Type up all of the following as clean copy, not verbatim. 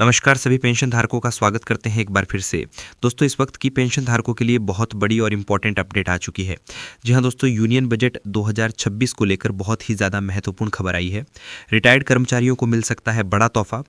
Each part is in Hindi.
नमस्कार सभी पेंशन धारकों का स्वागत करते हैं एक बार फिर से। दोस्तों इस वक्त की पेंशन धारकों के लिए बहुत बड़ी और इम्पॉर्टेंट अपडेट आ चुकी है। जी हां दोस्तों, यूनियन बजट 2026 को लेकर बहुत ही ज़्यादा महत्वपूर्ण खबर आई है। रिटायर्ड कर्मचारियों को मिल सकता है बड़ा तोहफा।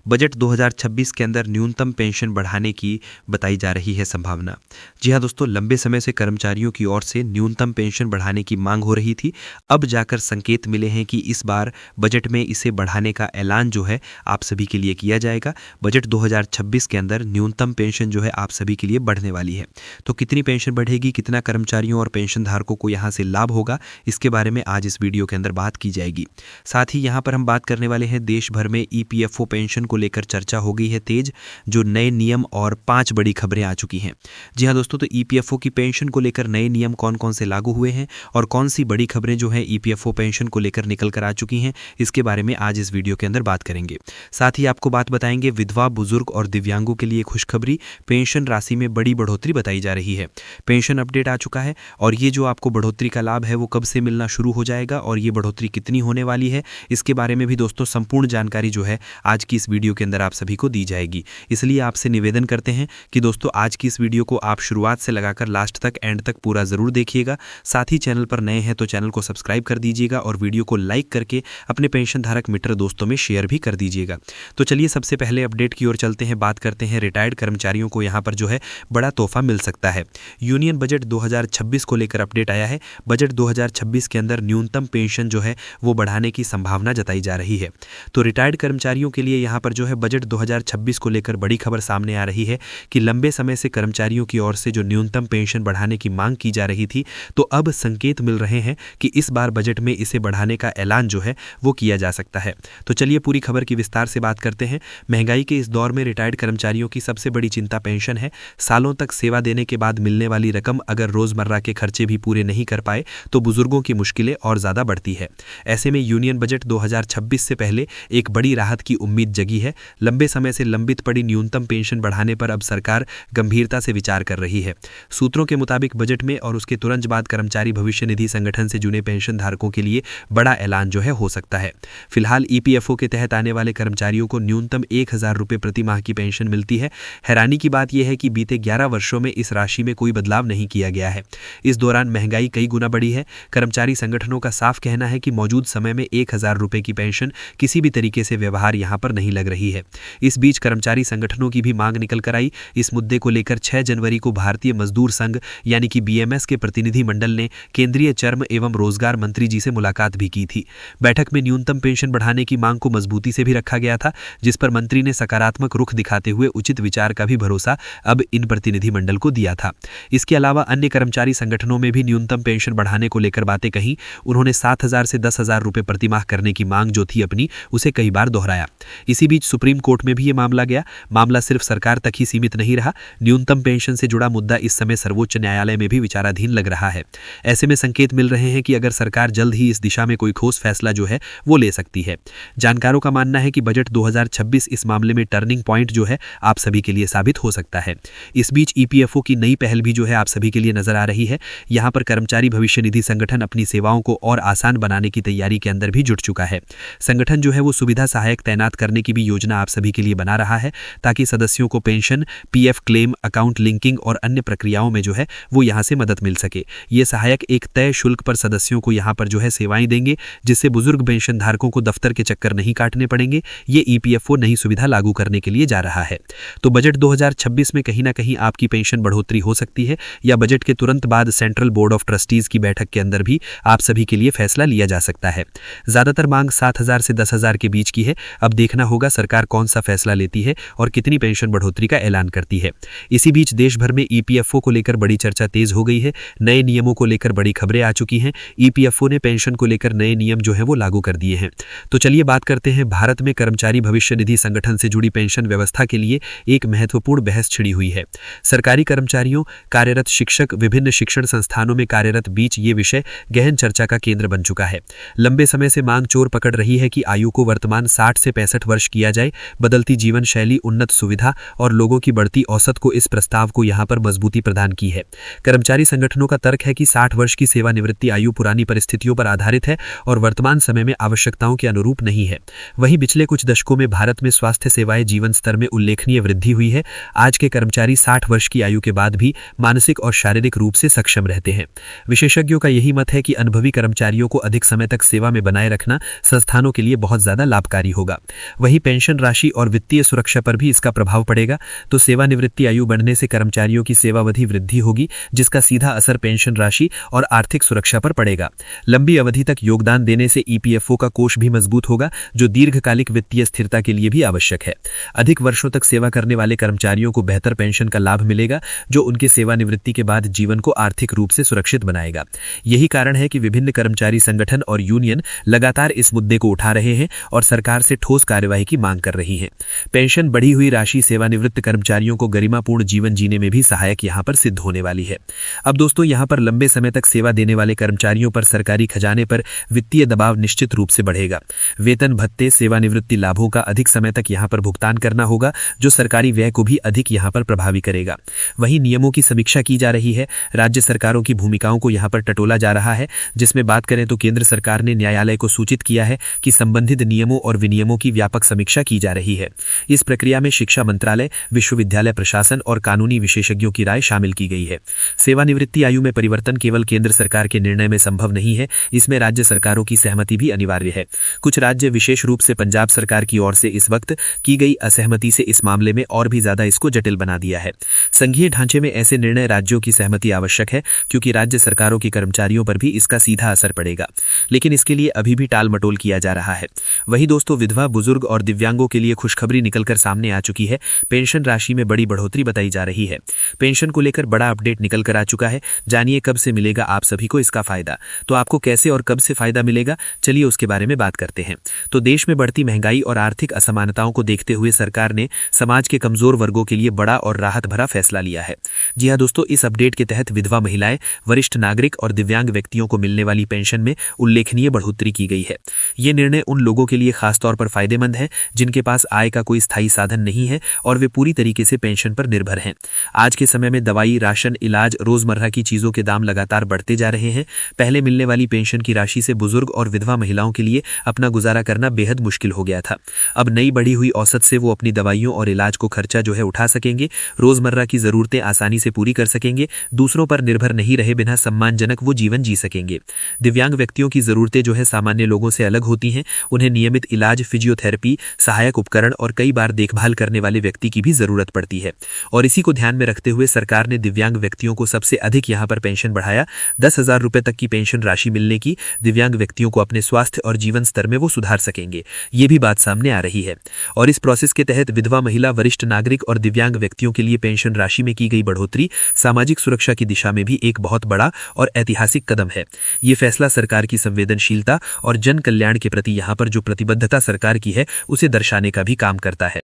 बजट 2026 के अंदर न्यूनतम पेंशन बढ़ाने की बताई जा रही है संभावना। जी हाँ दोस्तों, लंबे समय से कर्मचारियों की ओर से न्यूनतम पेंशन बढ़ाने की मांग हो रही थी। अब जाकर संकेत मिले हैं कि इस बार बजट में इसे बढ़ाने का ऐलान जो है आप सभी के लिए किया जाएगा। बजट 2026 के अंदर न्यूनतम पेंशन जो है आप सभी के लिए बढ़ने वाली है। तो कितनी पेंशन बढ़ेगी, कितना कर्मचारियों और पेंशन धारकों को यहां से लाभ होगा, इसके बारे में आज इस वीडियो के अंदर बात की जाएगी। साथ ही यहां पर हम बात करने वाले हैं देश भर में ईपीएफओ पेंशन को लेकर चर्चा हो गई है तेज, जो नए नियम और 5 बड़ी खबरें आ चुकी हैं। जी हाँ दोस्तों, तो ईपीएफओ की पेंशन को लेकर नए नियम कौन कौन से लागू हुए हैं और कौन सी बड़ी खबरें जो है ईपीएफओ पेंशन को लेकर निकल कर आ चुकी हैं, इसके बारे में आज इस वीडियो के अंदर बात करेंगे। साथ ही आपको बात बताएंगे विधवा, बुजुर्ग और दिव्यांगों के लिए खुशखबरी, पेंशन राशि में बड़ी बढ़ोतरी बताई जा रही है। पेंशन अपडेट आ चुका है और ये जो आपको बढ़ोतरी का लाभ है वो कब से मिलना शुरू हो जाएगा और ये बढ़ोतरी कितनी होने वाली है, इसके बारे में भी दोस्तों संपूर्ण जानकारी जो है आज की इस वीडियो के अंदर आप सभी को दी जाएगी। इसलिए आपसे निवेदन करते हैं कि दोस्तों आज की इस वीडियो को आप शुरुआत से लगाकर लास्ट तक, एंड तक पूरा जरूर देखिएगा। साथ ही चैनल पर नए हैं तो चैनल को सब्सक्राइब कर दीजिएगा और वीडियो को लाइक करके अपने पेंशन धारक मित्र दोस्तों में शेयर भी कर दीजिएगा। तो चलिए सबसे पहले अपडेट की ओर चलते हैं, बात करते हैं रिटायर्ड कर्मचारियों को यहां पर जो है बड़ा तोहफा मिल सकता है। यूनियन बजट 2026 को लेकर अपडेट आया है। बजट 2026 के अंदर न्यूनतम पेंशन जो है वो बढ़ाने की संभावना जताई जा रही है। तो रिटायर्ड कर्मचारियों के लिए यहां पर जो है बजट 2026 को लेकर बड़ी खबर सामने आ रही है कि लंबे समय से कर्मचारियों की ओर से जो न्यूनतम पेंशन बढ़ाने की मांग की जा रही थी, तो अब संकेत मिल रहे हैं कि इस बार बजट में इसे बढ़ाने का ऐलान जो है वो किया जा सकता है। तो चलिए पूरी खबर की विस्तार से बात करते हैं। महंगाई के इस दौर में रिटायर्ड कर्मचारियों की सबसे बड़ी चिंता पेंशन है। सालों तक सेवा देने के बाद मिलने वाली रकम अगर रोजमर्रा के खर्चे भी पूरे नहीं कर पाए तो बुजुर्गों की मुश्किलें और ज्यादा बढ़ती है। ऐसे में यूनियन बजट 2026 से पहले एक बड़ी राहत की उम्मीद जगी है। लंबे समय से लंबित पड़ी न्यूनतम पेंशन बढ़ाने पर अब सरकार गंभीरता से विचार कर रही है। सूत्रों के मुताबिक बजट में और उसके तुरंत बाद कर्मचारी भविष्य निधि संगठन से जुड़े पेंशन धारकों के लिए बड़ा ऐलान जो है हो सकता है। फिलहाल ईपीएफओ के तहत आने वाले कर्मचारियों को न्यूनतम 1000 रुपये प्रति माह की पेंशन मिलती है। हैरानी की बात यह है कि बीते 11 वर्षों में इस राशि में कोई बदलाव नहीं किया गया है। इस दौरान महंगाई कई गुना बढ़ी है। कर्मचारी संगठनों का साफ कहना है कि मौजूद समय में 1000 रुपये की पेंशन किसी भी तरीके से व्यवहार यहां पर नहीं लग रही है। इस बीच कर्मचारी संगठनों की भी मांग निकल कर आई। इस मुद्दे को लेकर 6 जनवरी को भारतीय मजदूर संघ यानी कि बीएमएस के प्रतिनिधि मंडल ने केंद्रीय श्रम एवं रोजगार मंत्री जी से मुलाकात भी की थी। बैठक में न्यूनतम पेंशन बढ़ाने की मांग को मजबूती से भी रखा गया था, जिस पर मंत्री ने सकारात्मक रुख दिखाते हुए उचित विचार का भी भरोसा अब इन प्रतिनिधि मंडल को दिया था। इसके अलावा अन्य कर्मचारी संगठनों में भी न्यूनतम पेंशन बढ़ाने को लेकर बातें कही। उन्होंने 7000 से 10,000 रुपये प्रति माह करने की मांग जो थी अपनी, उसे कई बार दोहराया। इसी बीच सुप्रीम कोर्ट में भी ये मामला गया। मामला सिर्फ सरकार तक ही सीमित नहीं रहा। न्यूनतम पेंशन से जुड़ा मुद्दा इस समय सर्वोच्च न्यायालय में भी विचाराधीन लग रहा है। ऐसे में संकेत मिल रहे हैं कि अगर सरकार जल्द ही इस दिशा में कोई ठोस फैसला जो है वो ले सकती है। जानकारों का मानना है कि बजट 2026 इस मामले में टर्निंग पॉइंट जो है आप सभी के लिए साबित हो सकता है। इस बीच ईपीएफओ की नई पहल भी जो है आप सभी के लिए नजर आ रही है। यहां पर कर्मचारी भविष्य निधि संगठन अपनी सेवाओं को और आसान बनाने की तैयारी के अंदर भी जुट चुका है। संगठन जो है वो सुविधा सहायक तैनात करने की भी योजना आप सभी के लिए बना रहा है, ताकि सदस्यों को pension, PF claim, account linking और अन्य प्रक्रियाओं में जो है वो यहां से मदद मिल सके। ये सहायक एक तय शुल्क पर सदस्यों को यहां पर जो है सेवाएं देंगे, जिससे बुजुर्ग पेंशन धारकों को दफ्तर के चक्कर नहीं काटने पड़ेंगे। ये ईपीएफओ नई सुविधा लागू करने के लिए जा रहा है। तो बजट 2026 में कहीं ना कहीं आपकी पेंशन बढ़ोतरी हो सकती है, या बजट के तुरंत बाद सेंट्रल बोर्ड ऑफ ट्रस्टीज की बैठक के अंदर भी आप सभी के लिए फैसला लिया जा सकता है। ज्यादातर मांग 7000 से 10,000 के बीच की है। अब देखना होगा सरकार कौन सा फैसला लेती है और कितनी पेंशन बढ़ोतरी का ऐलान करती है। इसी बीच देश भर में ईपीएफओ को लेकर बड़ी चर्चा तेज हो गई है। नए नियमों को लेकर बड़ी खबरें आ चुकी हैं। ईपीएफओ ने पेंशन को लेकर नए नियम जो है वो लागू कर दिए हैं। तो चलिए बात करते हैं, भारत में कर्मचारी भविष्य निधि संगठन से जुड़ी पेंशन व्यवस्था के लिए एक महत्वपूर्ण बहस छिड़ी हुई है। सरकारी कर्मचारियों, कार्यरत शिक्षक, विभिन्न शिक्षण संस्थानों में कार्यरत बीच ये विषय गहन चर्चा का केंद्र बन चुका है। लंबे समय से मांग जोर पकड़ रही है कि आयु को वर्तमान 60 से 65 वर्ष किया जाए। बदलती जीवन शैली, उन्नत सुविधा और लोगों की बढ़ती औसत को इस प्रस्ताव को यहां पर मजबूती प्रदान की है। कर्मचारी संगठनों का तर्क है कि 60 वर्ष की सेवानिवृत्ति आयु पुरानी परिस्थितियों पर आधारित है और वर्तमान समय में आवश्यकताओं के अनुरूप नहीं है। वहीं पिछले कुछ दशकों में भारत में स्वास्थ्य स्वास्थ्य सेवाएं जीवन स्तर में उल्लेखनीय वृद्धि हुई है। आज के कर्मचारी 60 वर्ष की आयु के बाद भी मानसिक और शारीरिक रूप से सक्षम रहते हैं। विशेषज्ञों का यही मत है कि अनुभवी कर्मचारियों को अधिक समय तक सेवा में बनाए रखना संस्थानों के लिए बहुत ज्यादा लाभकारी होगा। वहीं पेंशन राशि और वित्तीय सुरक्षा पर भी इसका प्रभाव पड़ेगा। तो सेवानिवृत्ति आयु बढ़ने से कर्मचारियों की सेवावधि वृद्धि होगी, जिसका सीधा असर पेंशन राशि और आर्थिक सुरक्षा पर पड़ेगा। लंबी अवधि तक योगदान देने से ईपीएफओ का कोष भी मजबूत होगा, जो दीर्घकालिक वित्तीय स्थिरता के लिए भी आवश्यक है। अधिक वर्षों तक सेवा करने वाले कर्मचारियों को बेहतर पेंशन का लाभ मिलेगा, जो उनके सेवानिवृत्ति के बाद जीवन को आर्थिक रूप से सुरक्षित बनाएगा। यही कारण है कि विभिन्न कर्मचारी संगठन और यूनियन लगातार इस मुद्दे को उठा रहे हैं और सरकार से ठोस कार्यवाही की मांग कर रही हैं। पेंशन बढ़ी हुई राशि सेवानिवृत्त कर्मचारियों को गरिमापूर्ण जीवन जीने में भी सहायक यहां पर सिद्ध होने वाली है। अब दोस्तों, यहां पर लंबे समय तक सेवा देने वाले कर्मचारियों पर सरकारी खजाने पर वित्तीय दबाव निश्चित रूप से बढ़ेगा। वेतन भत्ते, सेवानिवृत्ति लाभों का अधिक समय तक यहां पर भुगतान करना होगा, जो सरकारी व्यय को भी अधिक यहां पर प्रभावी करेगा। वहीं नियमों की समीक्षा की जा रही है। राज्य सरकारों की भूमिकाओं को यहां पर टटोला जा रहा है, जिसमें बात करें तो केंद्र सरकार ने न्यायालय को सूचित किया है कि संबंधित नियमों और विनियमों की व्यापक समीक्षा की जा रही है। इस प्रक्रिया में शिक्षा मंत्रालय, विश्वविद्यालय प्रशासन और कानूनी विशेषज्ञों की राय शामिल की गई है। सेवानिवृत्ति आयु में परिवर्तन केवल केंद्र सरकार के निर्णय में संभव नहीं है, इसमें राज्य सरकारों की सहमति भी अनिवार्य है। कुछ राज्य, विशेष रूप से पंजाब सरकार की ओर से इस वक्त की गई असहमति से इस मामले में और भी ज्यादा इसको जटिल बना दिया है। संघीय ढांचे में ऐसे निर्णय राज्यों की सहमति आवश्यक है, क्योंकि राज्य सरकारों के कर्मचारियों पर भी इसका सीधा असर पड़ेगा, लेकिन इसके लिए अभी भी टाल मटोल किया जा रहा है। वहीं दोस्तों, विधवा, बुजुर्ग और दिव्यांगों के लिए खुशखबरी निकलकर सामने आ चुकी है। पेंशन राशि में बड़ी बढ़ोतरी बताई जा रही है। पेंशन को लेकर बड़ा अपडेट निकल कर आ चुका है। जानिए कब से मिलेगा आप सभी को इसका फायदा। तो आपको कैसे और कब से फायदा मिलेगा, चलिए उसके बारे में बात करते हैं। तो देश में बढ़ती महंगाई और आर्थिक असमानताओं को देखते हुए सरकार ने समाज के कमजोर वर्गों के लिए बड़ा और राहत भरा फैसला लिया है। जी हां दोस्तों, इस अपडेट के तहत विधवा महिलाएं, वरिष्ठ नागरिक और दिव्यांग व्यक्तियों को मिलने वाली पेंशन में उल्लेखनीय बढ़ोतरी की गई है। ये निर्णय उन लोगों के लिए खासतौर पर फायदेमंद है जिनके पास आय का कोई स्थायी साधन नहीं है और वे पूरी तरीके से पेंशन पर निर्भर हैं। आज के समय में दवाई, राशन, इलाज, रोजमर्रा की चीजों के दाम लगातार बढ़ते जा रहे हैं। पहले मिलने वाली पेंशन की राशि से बुजुर्ग और विधवा महिलाओं के लिए अपना गुजारा करना बेहद मुश्किल हो गया था। अब नई बढ़ी हुई औसत से वो अपनी दवाइयों और इलाज को खर्चा जो है उठा सकेंगे, रोजमर्रा की जरूरतें आसानी से पूरी कर सकेंगे, दूसरों पर निर्भर नहीं रहे बिना सम्मानजनक वो जीवन जी सकेंगे। दिव्यांग व्यक्तियों की जरूरतें जो है सामान्य लोगों से अलग होती हैं। उन्हें नियमित इलाज, फिजियोथेरेपी, सहायक उपकरण और कई बार देखभाल करने वाले व्यक्ति की भी जरूरत पड़ती है। और इसी को ध्यान में रखते हुए सरकार ने दिव्यांग व्यक्तियों को सबसे अधिक यहां पर पेंशन बढ़ाया। 10,000 रुपए तक की पेंशन राशि मिलने की दिव्यांग व्यक्तियों को अपने स्वास्थ्य और जीवन स्तर में वो सुधार सकेंगे, ये भी बात सामने आ रही है। और इस प्रोसेस के तहत विधवा महिला, वरिष्ठ नागरिक और दिव्यांग व्यक्तियों के लिए पेंशन राशि में की गई बढ़ोतरी सामाजिक सुरक्षा की दिशा में भी एक बहुत बड़ा और ऐतिहासिक कदम है। ये फैसला सरकार की संवेदनशीलता और जन कल्याण के प्रति यहां पर जो प्रतिबद्धता सरकार की है, उसे दर्शाने का भी काम करता है।